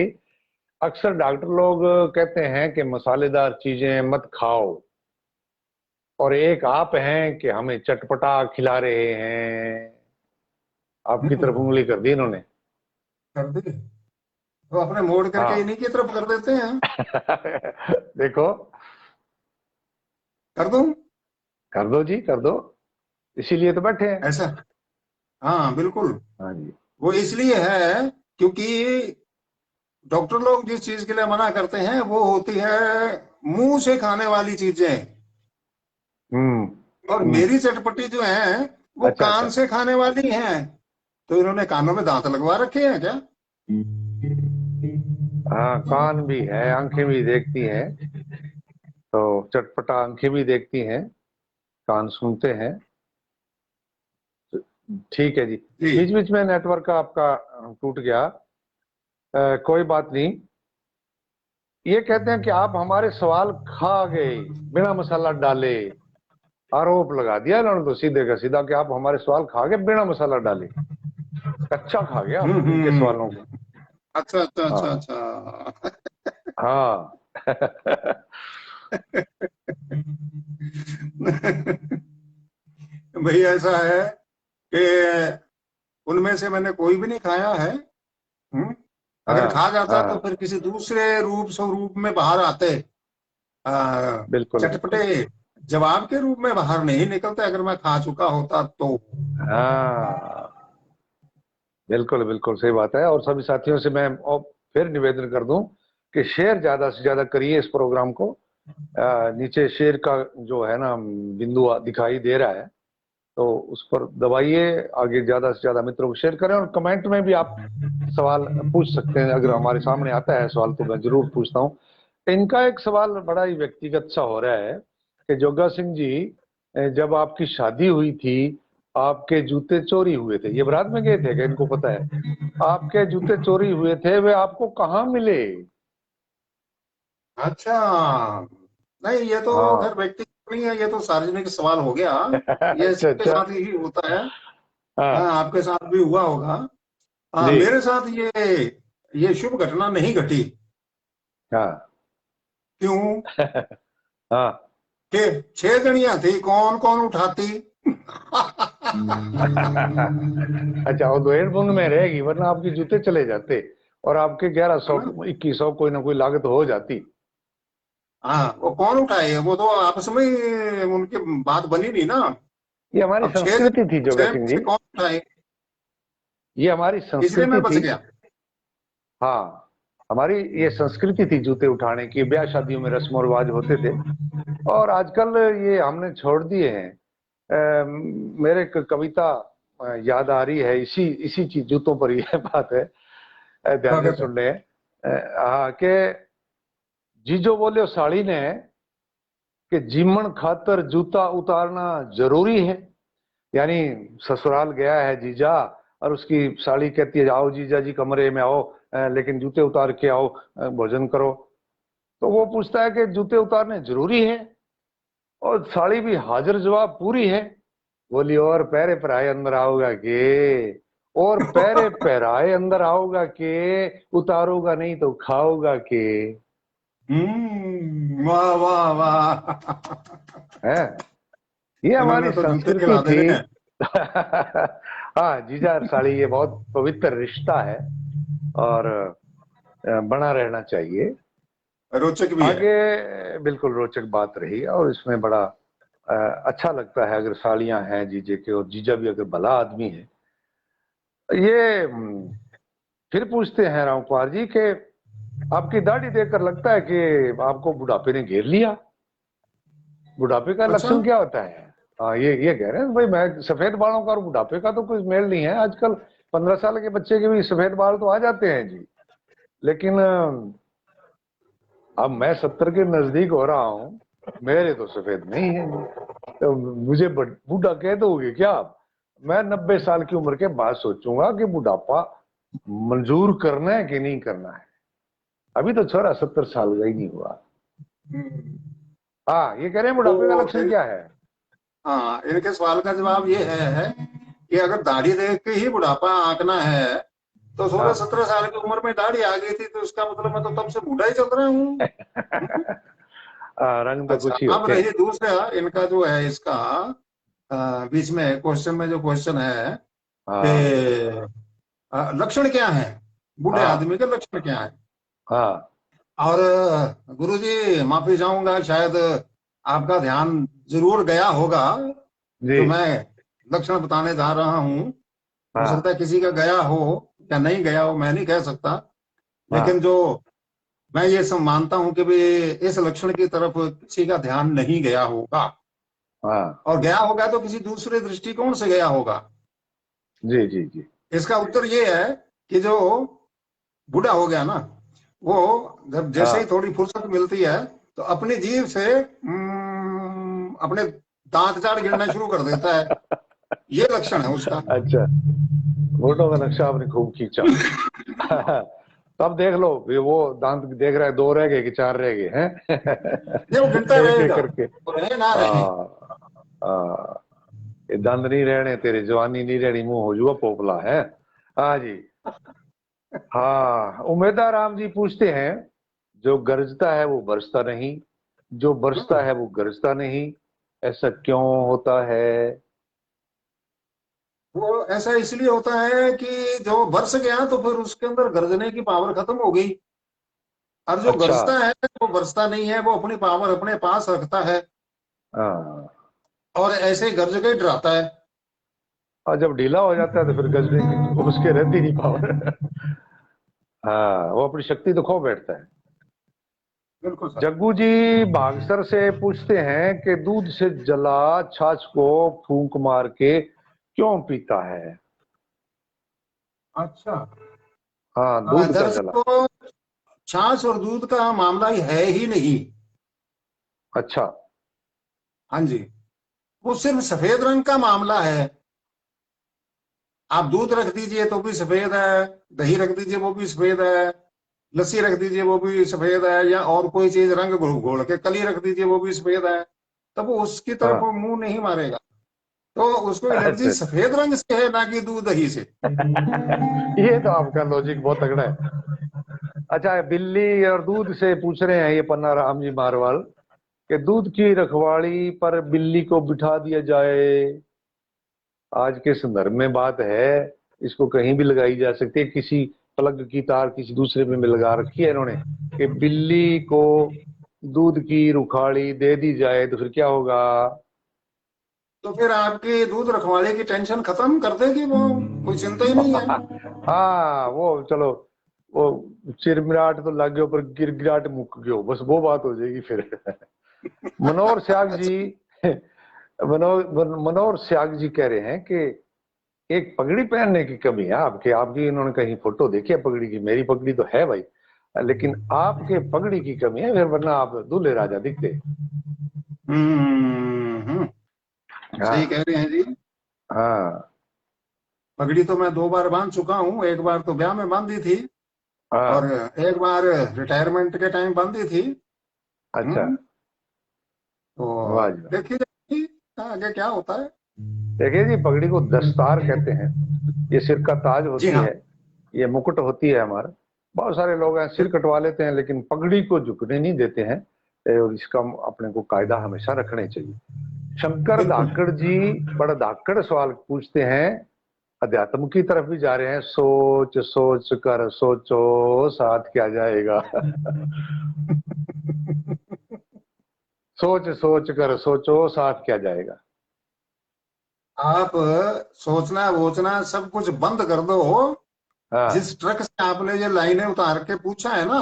अक्सर डॉक्टर लोग कहते हैं कि मसालेदार चीजें मत खाओ, और एक आप हैं कि हमें चटपटा खिला रहे हैं। आपकी तरफ उंगली कर दी इन्होंने। कर दे तो अपने मोड़ करके हाँ। इन्हीं की तरफ कर देते हैं। देखो, कर दूं कर दो जी कर दो, इसीलिए तो बैठे हैं। ऐसा? हाँ बिल्कुल। हाँ जी। वो इसलिए है क्योंकि डॉक्टर लोग जिस चीज के लिए मना करते हैं वो होती है मुंह से खाने वाली चीजें, हम्म। और मेरी चटपटी जो है वो अच्छा कान अच्छा। से खाने वाली हैं। तो इन्होंने कानों में दांत लगवा रखे हैं क्या? हाँ, कान भी है, आंखें भी देखती हैं, तो चटपटा आंखें भी देखती हैं, कान सुनते हैं। ठीक है जी। जी। बीच बीच में नेटवर्क का आपका टूट गया। कोई बात नहीं। ये कहते हैं कि आप हमारे सवाल खा गए बिना मसाला डाले। आरोप लगा दिया इन्होंने तो सीधे का सीधा कि आप हमारे सवाल खा गए बिना मसाला डाले, कच्चा खा गया इनके सवालों को। अच्छा अच्छा अच्छा हाँ। अच्छा। हाँ। भाई ऐसा है कि उनमें से मैंने कोई भी नहीं खाया है। अगर हाँ खा जाता तो हाँ। फिर किसी दूसरे रूप स्वरूप में बाहर आते। आ, बिल्कुल बिल्कुल। चटपटे जवाब के रूप में बाहर नहीं निकलते, अगर मैं खा चुका होता तो। हाँ बिल्कुल बिल्कुल सही बात है। और सभी साथियों से मैं और फिर निवेदन कर दूं कि शेयर ज्यादा से ज्यादा करिए इस प्रोग्राम को। नीचे शेयर का जो है ना बिंदु दिखाई दे रहा है, तो उस पर दबाइए, आगे ज्यादा से ज्यादा मित्रों को शेयर करें, और कमेंट में भी आप सवाल पूछ सकते हैं। अगर हमारे सामने आता है सवाल तो मैं जरूर पूछता हूँ। इनका एक सवाल बड़ा ही व्यक्तिगत सा हो रहा है कि जोगा सिंह जी, जब आपकी शादी हुई थी आपके जूते चोरी हुए थे, ये बारात में गए थे क्या? इनको पता है आपके जूते चोरी हुए थे, वे आपको कहाँ मिले? अच्छा, नहीं ये तो खैर हाँ। व्यक्तिगत नहीं है, ये तो सार्वजनिक सवाल हो गया। ये अच्छा सबके अच्छा। साथ ही होता है। हाँ, हाँ आपके साथ भी हुआ होगा। हाँ, जी। मेरे साथ ये शुभ घटना नहीं घटी। हाँ। क्यों? हाँ। कि 6 जनियां थी, कौन कौन उठाती? अच्छा, वो 2.5 में रहेगी, वरना आपके जूते चले जाते और आपके 1100 है ना? 2100 कोई ना कोई लागत हो जाती। हाँ, वो कौन उठाए? वो तो आपस में ही उनकी बात बनी नहीं ना। ये हमारी अब छह संस्कृति थी जोगा छह में सिंह से जी, कौन उठाए? ये हमारी इसलिए मैं संस्कृति बच थी। गया। हाँ, हमारी ये संस्कृति थी जूते उठाने की, ब्याह शादियों में रस्म और रिवाज होते थे। और आजकल ये हमने छोड़ दिए हैं। मेरे एक कविता याद आ रही है, इसी इसी चीज जूतों पर ही है बात है। ध्यान से स्वागत है। सुन ले। हाँ के जीजो बोले साड़ी ने कि जीमण खातर जूता उतारना जरूरी है। यानी ससुराल गया है जीजा और उसकी साली कहती है आओ जीजा जी कमरे में आओ, लेकिन जूते उतार के आओ, भोजन करो। तो वो पूछता है कि जूते उतारने जरूरी है, और साली भी हाजिर जवाब पूरी है। बोली और पैरे पहराए अंदर आओगा के, और पैरे पहराए अंदर आओगा के, उतारोगा नहीं तो खाओगा के। वाह वाह वाह। है, ये हमारी इन्होंने तो जूते संस्कृति खिला थी। देने हैं। हाँ, जीजा और साली ये बहुत पवित्र रिश्ता है, और बना रहना चाहिए। रोचक भी है। आगे बिल्कुल रोचक बात रही, और इसमें बड़ा अच्छा लगता है अगर सालियां हैं जीजे के, और जीजा भी अगर भला आदमी है। ये फिर पूछते हैं राम कुमार जी के आपकी दाढ़ी देखकर लगता है कि आपको बुढ़ापे ने घेर लिया। बुढ़ापे का अच्छा। लक्षण क्या होता है? हाँ, ये कह रहे हैं भाई, मैं सफेद बालों का और बुढ़ापे का तो कुछ मेल नहीं है। आजकल 15 साल के बच्चे के भी सफेद बाल तो आ जाते हैं जी, लेकिन अब मैं 70 के नजदीक हो रहा हूँ, मेरे तो सफेद नहीं है जी। तो मुझे बूढ़ा कह दोगे क्या आप? मैं 90 साल की उम्र के बाद सोचूंगा कि बुढ़ापा मंजूर करना है कि नहीं करना है। अभी तो छोरा 70 साल का ही नहीं हुआ। हम्म, हाँ, ये कह रहे हैं बुढ़ापे का तो लक्षण क्या है? हाँ, इनके सवाल का जवाब ये है कि अगर दाढ़ी देख के ही बुढ़ापा आंकना है, तो 16-17 साल की उम्र में दाढ़ी आ गई थी, तो इसका मतलब मैं तो तब से बूढ़ा ही चल रहा हूँ। रंग तो अच्छा, कुछ ही अब होते हैं। रही दूसरा इनका जो है, इसका बीच में क्वेश्चन में जो क्वेश्चन है हाँ कि लक्षण क्या है, बूढ़े हाँ आदमी के लक्षण क्या है। हाँ और गुरुजी माफी चाहूंगा, शायद आपका ध्यान जरूर गया होगा जी। जो मैं लक्षण बताने जा रहा हूँ। हो सकता हाँ है किसी का गया हो या नहीं गया हो, मैं नहीं कह सकता। लेकिन हाँ जो मैं ये सब मानता हूं कि भी इस लक्षण की तरफ किसी का ध्यान नहीं गया होगा, हाँ। और गया होगा तो किसी दूसरे दृष्टिकोण से गया होगा। जी जी जी। इसका उत्तर ये है कि जो बूढ़ा हो गया ना, वो जब जैसे ही हाँ। थोड़ी फुर्सत मिलती है तो अपनी जीभ से अपने दांत चाट गिनना शुरू कर देता है। ये लक्षण है उसका। अच्छा, फोटो का नक्शा आपने खूब खींचा। तब देख लो वो दांत देख रहा है, दो रह गए कि चार रह गए हैं। ये वो गिनता एक एक रहेगा, करके। वो रहे ना रहे। आ, आ, ये दंद नहीं रहने तेरे, जवानी नहीं रहनी, मुंह हो जुआ पोपला है। हाँ जी। हाँ, उमेदा राम जी पूछते हैं जो गरजता है वो बरसता नहीं, जो बरसता है वो गरजता नहीं, ऐसा क्यों होता है? वो ऐसा इसलिए होता है कि जो बरस गया तो फिर उसके अंदर गरजने की पावर खत्म हो गई। और जो अच्छा। गरजता है वो बरसता नहीं है, वो अपनी पावर अपने पास रखता है हाँ, और ऐसे ही गरज के डराता है। और जब ढीला हो जाता है तो फिर गजने की उसके रहती नहीं पावर। हाँ, वो अपनी शक्ति तो खो बैठता है। बिल्कुल सर। जग्गू जी भागसर से पूछते हैं कि दूध से जला छाछ को फूंक मार के क्यों पीता है? अच्छा। हाँ, दूध का दरअसल जला। तो छाछ और दूध का मामला ही है ही नहीं। अच्छा। हाँ जी, वो सिर्फ सफेद रंग का मामला है। आप दूध रख दीजिए तो भी सफेद है, दही रख दीजिए वो भी सफेद है, लस्सी रख दीजिए वो भी सफेद है, या और कोई चीज रंग घोल घोल के कली रख दीजिए वो भी सफेद है। तब वो उसकी तरफ वो हाँ। मुंह नहीं मारेगा। तो उसको एलर्जी अच्छा। सफेद रंग से है, ना कि दूध दही से। ये तो आपका लॉजिक बहुत तगड़ा है। अच्छा, बिल्ली और दूध से पूछ रहे हैं ये पन्ना राम जी मारवाल कि दूध की रखवाली पर बिल्ली को बिठा दिया जाए। आज के संदर्भ में बात है, इसको कहीं भी लगाई जा सकती है। किसी प्लग की तार किसी दूसरे में भी लगा रखी है इन्होंने कि बिल्ली को दूध की रुखाड़ी दे दी जाए तो फिर क्या होगा? तो फिर आपकी दूध रखवाले की टेंशन खत्म कर देगी वो, कोई चिंता ही नहीं है। हाँ वो चलो, वो चिरमिराट तो लग गयो पर गिरगिराट मुक गयो, बस वो बात हो जाएगी फिर। मनोहर स्याग जी, मनोहर स्याग जी कह रहे हैं कि एक पगड़ी पहनने की कमी है आपके, आपकी इन्होंने कहीं फोटो देखी है पगड़ी की? मेरी पगड़ी तो है भाई, लेकिन आपके पगड़ी की कमी है, फिर वरना आप दूल्हे राजा दिखते। हम्म। सही हाँ कह रहे हैं जी। हाँ पगड़ी तो मैं 2 बार बांध चुका हूँ, एक बार तो ब्याह में बांधी थी, और हाँ। एक बार रिटायरमेंट के टाइम बांधी थी। अच्छा। हम्म। तो वाह जी वाह। देखिए जाएगी आगे क्या होता है। देखिए जी, पगड़ी को दस्तार कहते हैं, ये सिर का ताज जी होती हाँ। है, ये मुकुट होती है हमारा। बहुत सारे लोग हैं सिर कटवा लेते हैं लेकिन पगड़ी को झुकने नहीं देते हैं, और इसका अपने को कायदा हमेशा रखने चाहिए। शंकर बिल्कुल। धाकड़ जी बड़ा धाकड़ सवाल पूछते हैं, अध्यात्म की तरफ भी जा रहे हैं। सोच सोच कर सोचो साथ क्या जाएगा। सोच सोच कर सोचो साथ क्या जाएगा। आप सोचना वोचना सब कुछ बंद कर दो। हाँ जिस ट्रक से आपने ये लाइनें उतार के पूछा है ना,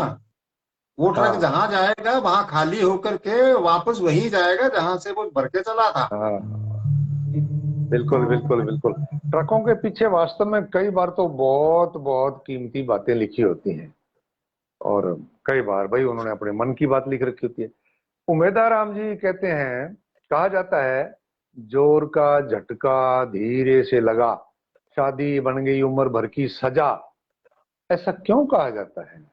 वो ट्रक हाँ जहां जाएगा वहां खाली होकर के वापस वहीं जाएगा जहां से वो भर के चला था। हाँ। बिल्कुल बिल्कुल बिल्कुल। ट्रकों के पीछे वास्तव में कई बार तो बहुत बहुत कीमती बातें लिखी होती हैं, और कई बार भाई उन्होंने अपने मन की बात लिख रखी होती है। उमेदा राम जी कहते हैं, कहा जाता है जोर का झटका धीरे से लगा, शादी बन गई उम्र भर की सजा। ऐसा क्यों कहा जाता है?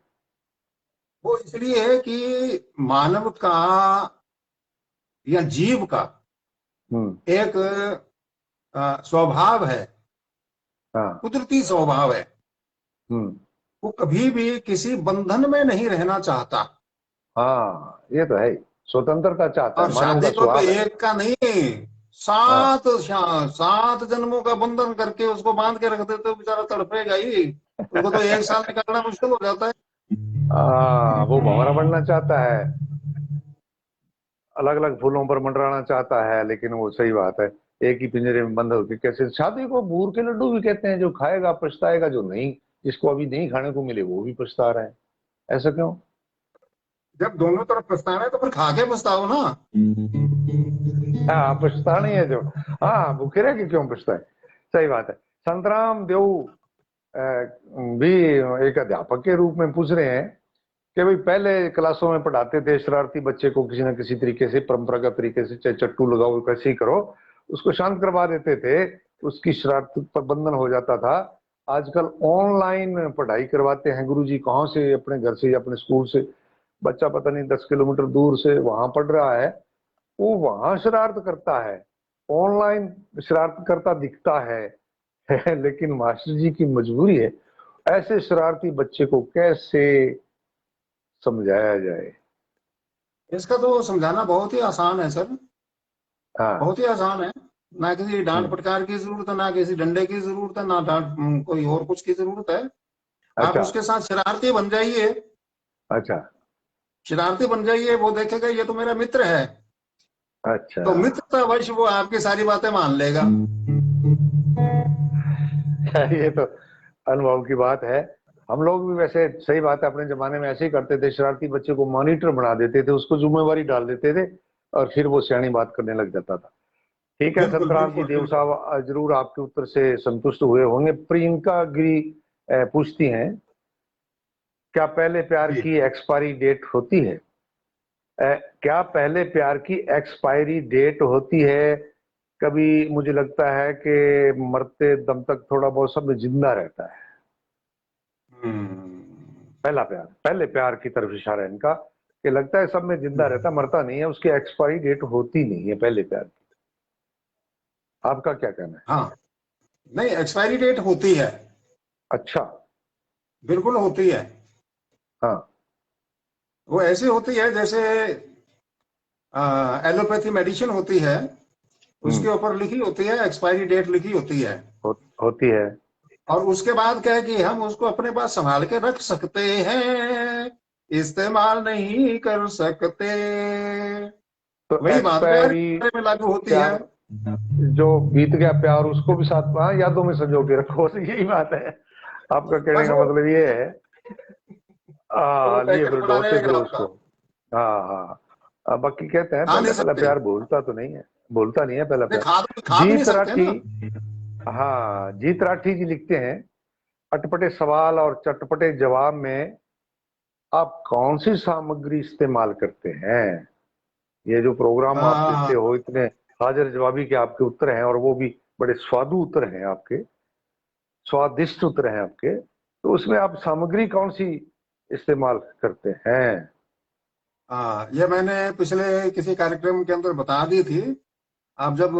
वो इसलिए है कि मानव का या जीव का हम्म। एक स्वभाव है, हाँ। कुदरती स्वभाव है। हम्म। वो कभी भी किसी बंधन में नहीं रहना चाहता। हाँ ये तो है ही, स्वतंत्रता चाहता है, और मानव का शादी को तो स्वभाव है। एक का नहीं, हाँ। 7 जन्मों का बंधन करके उसको बांध के रख देते तो बेचारा तड़पेगा ही। उसको तो 1 साल निकालना मुश्किल हो जाता है। वो भंवरा बनना चाहता है, अलग अलग फूलों पर मंडराना चाहता है, लेकिन वो सही बात है, एक ही पिंजरे में बंद होकर कैसे? शादी को बूर के लड्डू भी कहते हैं, जो खाएगा पछताएगा, जो नहीं, जिसको अभी नहीं खाने को मिले वो भी पछता रहा है। ऐसा क्यों? जब दोनों तरफ पछताना है तो फिर खा के पछताओ ना। हाँ पछता नहीं है जो, हाँ भूखे रह के क्यों पछताए? सही बात है। संतराम देव अ, भी एक अध्यापक के रूप में पूछ रहे हैं कि भाई पहले क्लासों में पढ़ाते थे शरारती बच्चे को किसी ना किसी तरीके से, परंपरागत तरीके से, चाहे चट्टू लगाओ कैसे ही करो, उसको शांत करवा देते थे, उसकी शरारत पर बंधन हो जाता था। आजकल ऑनलाइन पढ़ाई करवाते हैं गुरुजी, कहाँ से, अपने घर से या अपने स्कूल से, बच्चा पता नहीं 10 किलोमीटर दूर से वहां पढ़ रहा है, वो वहां शरारत करता है, ऑनलाइन शरारत करता दिखता है। लेकिन मास्टर जी की मजबूरी है, ऐसे शरारती बच्चे को कैसे समझाया जाए? इसका तो समझाना बहुत ही आसान है सर, हाँ। बहुत ही आसान है। ना किसी डांट हम्म। फटकार की जरूरत है, ना किसी डंडे की जरूरत है, ना कोई और कुछ की जरूरत है। आप अच्छा। उसके साथ शरारती बन जाइए, अच्छा। शरारती बन जाइए, वो देखेगा ये तो मेरा मित्र है, अच्छा। तो मित्रतावश वो आपकी सारी बातें मान लेगा। ये तो अनुभव की बात है। हम लोग भी वैसे, सही बात है, अपने जमाने में ऐसे ही करते थे, शरारती बच्चे को मॉनिटर बना देते थे, उसको जिम्मेवारी डाल देते थे, और फिर वो सियानी बात करने लग जाता था। ठीक है बिल्कुल संतराम जी, बिल्कुल देव बिल्कुल। साहब जरूर आपके उत्तर से संतुष्ट हुए होंगे। प्रियंका गिरी पूछती हैं, क्या पहले प्यार जी। की एक्सपायरी डेट होती है? क्या पहले प्यार की एक्सपायरी डेट होती है? कभी मुझे लगता है कि मरते दम तक थोड़ा बहुत सब में जिंदा रहता है। हम्म। पहला प्यार, पहले प्यार की तरफ इशारा है इनका, कि लगता है सब में जिंदा रहता, मरता नहीं है, उसकी एक्सपायरी डेट होती नहीं है पहले प्यार की। आपका क्या कहना है? हाँ, नहीं एक्सपायरी डेट होती है, अच्छा। बिल्कुल होती है। हाँ। वो ऐसी होती है जैसे एलोपैथी मेडिसिन होती है, उसके हम्म। ऊपर लिखी होती है, एक्सपायरी डेट लिखी होती है। होती है। और उसके बाद क्या है कि हम उसको अपने पास संभाल के रख सकते हैं, इस्तेमाल नहीं कर सकते। तो वही बात प्यार एक्सपायरी, के बारे में लागू होती है। प्यार, जो बीत गया प्यार उसको भी साथ हाँ, यादों में संजो के रखो। यही बात है, आपका कहने बस का वो मतलब ये है। लिए पैकेट फिर बना ढोते फिर रहेगा उसको। आपका। हाँ हाँ। बाकी कहते हैं खा पहले नहीं पहला सकते, प्यार भूलता तो नहीं है, भूलता नहीं है पहला नहीं प्यार। खा भी नहीं जीत सकते राठी, ना। हाँ जीत राठी जी लिखते हैं, अटपटे सवाल और चटपटे जवाब में आप कौन सी सामग्री इस्तेमाल करते हैं? ये जो प्रोग्राम आप देते हाँ हो, इतने हाजिर जवाबी के आपके उत्तर हैं, और वो भी बड़े स्वादु उत्तर हैं आपके, स्वादिष्ट उत्तर हैं आपके, तो उसमें आप सामग्री कौन सी इस्तेमाल करते हैं? हाँ, ये मैंने पिछले किसी कार्यक्रम के अंदर बता दी थी। आप जब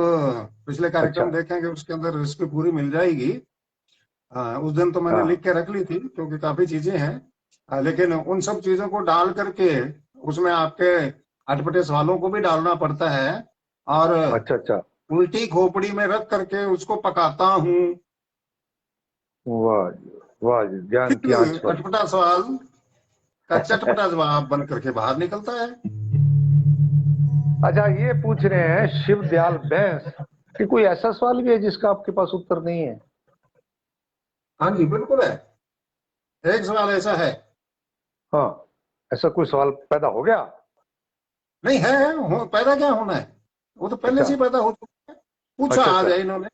पिछले अच्छा। कार्यक्रम देखेंगे उसके अंदर रेसिपी पूरी मिल जाएगी। उस दिन तो मैंने लिख हाँ। के रख ली थी क्योंकि काफी चीजें हैं। लेकिन उन सब चीजों को डाल करके उसमें आपके अटपटे सवालों को भी डालना पड़ता है। और अच्छा अच्छा। उल्टी खोपड़ी में रख करके उसको पकाता हूँ। वाह जी, वाह जी, ज्ञान की आंच फिर पर। अटपटा सवाल का चटपटा जवाब बन करके बाहर निकलता है। अच्छा, ये पूछ रहे हैं शिव दयाल बैंस कि कोई ऐसा सवाल भी है जिसका आपके पास उत्तर नहीं है? हाँ जी, बिल्कुल है। एक सवाल ऐसा है। हाँ, ऐसा कोई सवाल पैदा हो गया? नहीं है, पैदा क्या होना है, वो तो पहले अच्छा से ही पैदा हो चुका है। पूछा अच्छा आज अच्छा। है इन्होंने।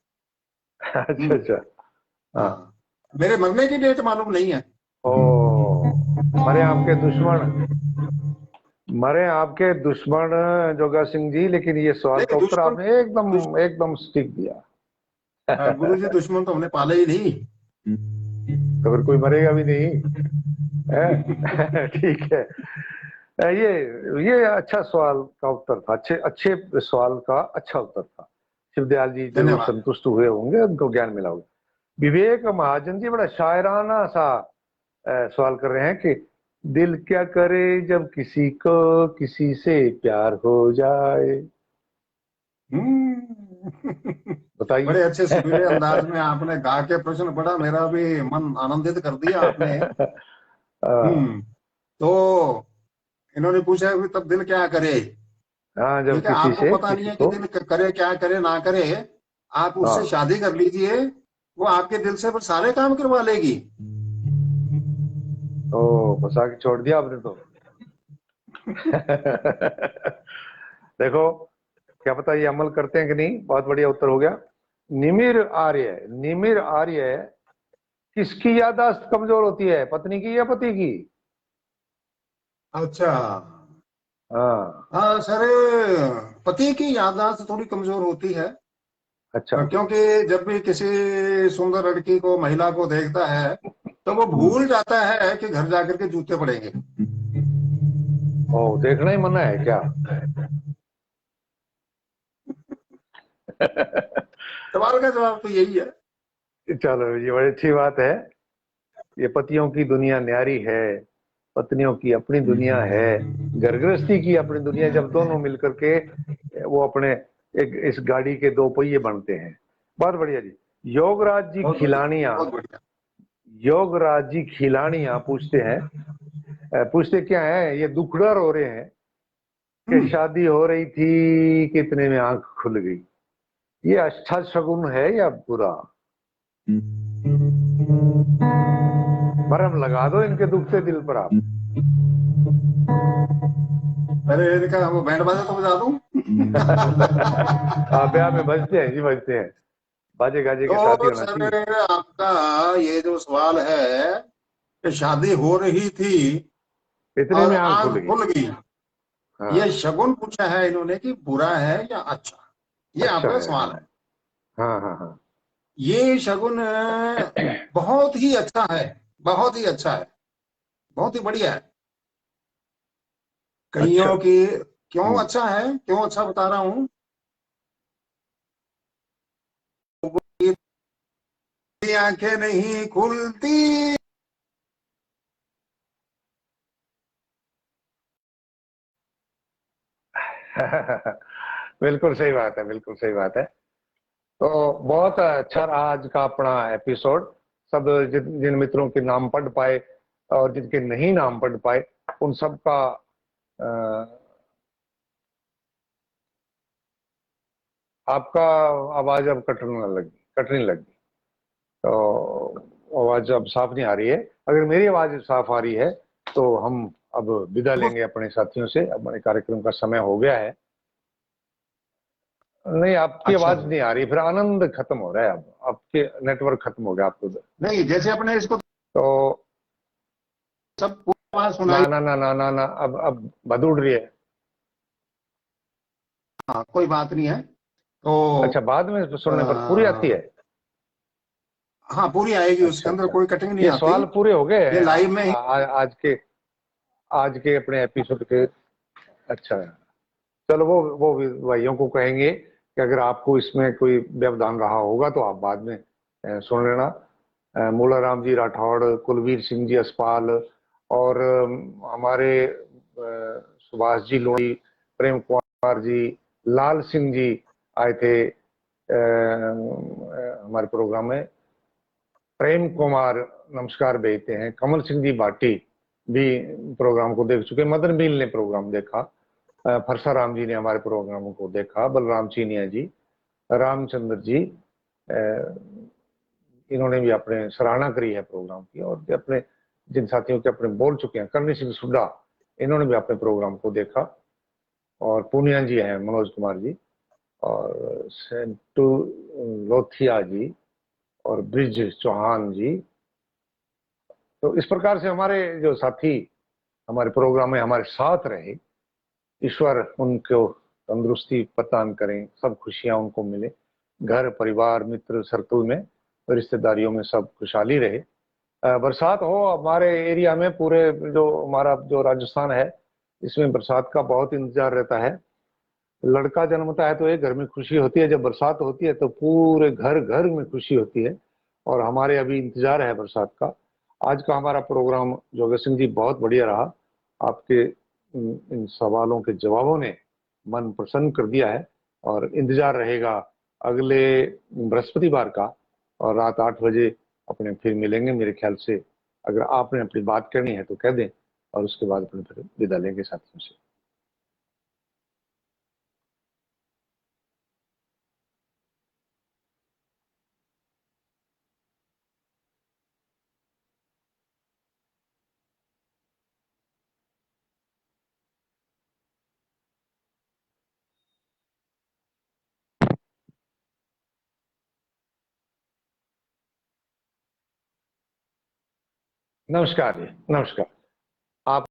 अच्छा हम्म। अच्छा। हाँ। हाँ, मेरे मरने की डेट मालूम नहीं है। ओ, मरे आपके दुश्मन, मरे आपके दुश्मन जोगा सिंह जी, लेकिन ये सवाल का नहीं, उत्तर दुश्मन, आपने एकदम एकदम सटीक दिया। गुरु जी दुश्मन तो हमने पाले ही नहीं। तो फिर कोई मरेगा भी नहीं है? ठीक है। ये अच्छा सवाल का उत्तर था, अच्छे अच्छे सवाल का अच्छा उत्तर था। शिवदयाल जी जरूर धन्यवाद। संतुष्ट हुए होंगे, उनको ज्ञान मिला होगा। विवेक महाजन जी बड़ा शायराना सा सवाल कर रहे हैं कि दिल क्या करे जब किसी को किसी से प्यार हो जाए। बड़े बताइए। अच्छे सुरीले अंदाज में आपने गा के प्रश्न पढ़ा, मेरा भी मन आनंदित कर दिया आपने। हम्म। तो इन्होंने पूछा कि तब दिल क्या करे। हाँ, जब ठीक है, किसी आपको से पता नहीं किसी है कि को। दिल करे क्या करे ना करे। आप उससे हाँ। शादी कर लीजिए, वो आपके दिल से फिर सारे काम करवा लेगी। ओ, फंसा के छोड़ दिया आपने तो। देखो, क्या पता ये अमल करते हैं कि नहीं। बहुत बढ़िया उत्तर हो गया। निमिर आर्य, निमिर आर्य, किसकी याददाश्त कमजोर होती है, पत्नी की या पति की? अच्छा। हाँ। हाँ सर, पति की याददाश्त थोड़ी कमजोर होती है। अच्छा। क्योंकि जब भी किसी सुंदर लड़की को, महिला को देखता है तो वो हम्म। भूल जाता है कि घर जाकर के जूते पड़ेंगे। ओ, देखना ही मना है क्या? सवाल का जवाब तो यही है। चलो, ये बड़ी अच्छी बात है। ये पतियों की दुनिया न्यारी है, पत्नियों की अपनी दुनिया है, घर गृहस्थी की अपनी दुनिया, जब दोनों मिलकर के वो अपने एक इस गाड़ी के दो पहिए बनते हैं। बहुत बढ़िया जी। योगराज जी बहुत बढ़िया, खिलानिया, बहुत बढ़िया। योगराज जी खिलानिया पूछते हैं, पूछते क्या है, ये दुखड़ा रो रहे हैं कि हम्म। शादी हो रही थी कितने में आंख खुल गई। ये अच्छा शगुन है या बुरा? मरहम लगा दो इनके दुखते दिल पर आप। पहले इनका वो बैंड बाजा तो बजा दूं। ब्याह में बजते हैं जी, बजते हैं, बाजे गाजे के साथ ही तो होना चाहिए। सर, आपका ये जो सवाल है कि शादी हो रही थी इतने और में आंख खुल आंख गई। खुल गई, ये हाँ। शगुन पूछा है इन्होंने कि बुरा है या अच्छा। ये अच्छा आपका है, सवाल हाँ। है। हाँ हाँ हाँ। ये शगुन बहुत ही अच्छा है, बहुत ही अच्छा है, बहुत ही बढ़िया है। अच्छा। कईयों की, क्यों हम्म। अच्छा है, क्यों अच्छा बता रहा हूं। ये आंखें नहीं खुलती। बिल्कुल सही बात है, बिल्कुल सही बात है। तो बहुत अच्छा रहा आज का अपना एपिसोड। सब जिन जिन मित्रों के नाम पढ़ पाए, और जिनके नहीं नाम पढ़ पाए उन सब का आपका आवाज अब कटने लगी। तो आवाज अब साफ नहीं आ रही है। अगर मेरी आवाज साफ आ रही है तो हम अब विदा लेंगे अपने साथियों से। अब हमारे कार्यक्रम का समय हो गया है। नहीं, आपकी अच्छा आवाज नहीं आ रही, फिर आनंद खत्म हो रहा है। अब आपके नेटवर्क खत्म हो गया आपको उधर। नहीं, जैसे अपने इसको तो सब पूरी आवाज ना सुनाई। ना ना ना ना ना, अब बद उड़ रही है। हाँ, कोई बात नहीं है। तो अच्छा, बाद में सुनने पर पूरी आती आ, है? हाँ, पूरी आएगी, उसके अच्छा अंदर अच्छा। कोई कटिंग नहीं ये आती। सवाल पूरे हो गए ये हैं लाइव में ही। आज के अपने एपिसोड के। अच्छा, चलो वो भाइयों को कहेंगे कि अगर आपको इसमें कोई व्यवधान रहा होगा तो आप बाद में सुन लेना। मूला राम जी राठौड़, कुलवीर सिंह जी असपाल और हमारे सुभाष जी लोधी, प्रेम कुमार जी, लाल सिंह जी आए थे हमारे प्रोग्राम में। प्रेम कुमार नमस्कार भेजते हैं। कमल सिंह जी भाटी भी प्रोग्राम को देख चुके। मदन मील ने प्रोग्राम देखा। फरसा राम जी ने हमारे प्रोग्राम को देखा। बलराम चीनिया जी, रामचंद्र जी, इन्होंने भी अपने सराहना करी है प्रोग्राम की। और अपने जिन साथियों के अपने बोल चुके हैं, करणी सिंह सुड्डा, इन्होंने भी अपने प्रोग्राम को देखा। और पूनिया जी हैं, मनोज कुमार जी, और सेंटू लोथिया जी, और ब्रिज चौहान जी। तो इस प्रकार से हमारे जो साथी हमारे प्रोग्राम में हमारे साथ रहे, ईश्वर उनको तंदुरुस्ती प्रदान करें, सब खुशियां उनको मिले, घर परिवार मित्र सर्कल में रिश्तेदारियों में सब खुशहाली रहे। बरसात हो हमारे एरिया में। पूरे जो हमारा जो राजस्थान है, इसमें बरसात का बहुत इंतजार रहता है। लड़का जन्मता है तो एक घर में खुशी होती है, जब बरसात होती है तो पूरे घर घर में खुशी होती है। और हमारे अभी इंतजार है बरसात का। आज का हमारा प्रोग्राम जोगेश सिंह जी बहुत बढ़िया रहा। आपके इन सवालों के जवाबों ने मन प्रसन्न कर दिया है। और इंतजार रहेगा अगले बृहस्पतिवार का। और रात 8 बजे अपने फिर मिलेंगे मेरे ख्याल से। अगर आपने अपनी बात करनी है तो कह दें, और उसके बाद अपने फिर विदा लेंगे साथियों से। नमस्कार जी, नमस्कार। आप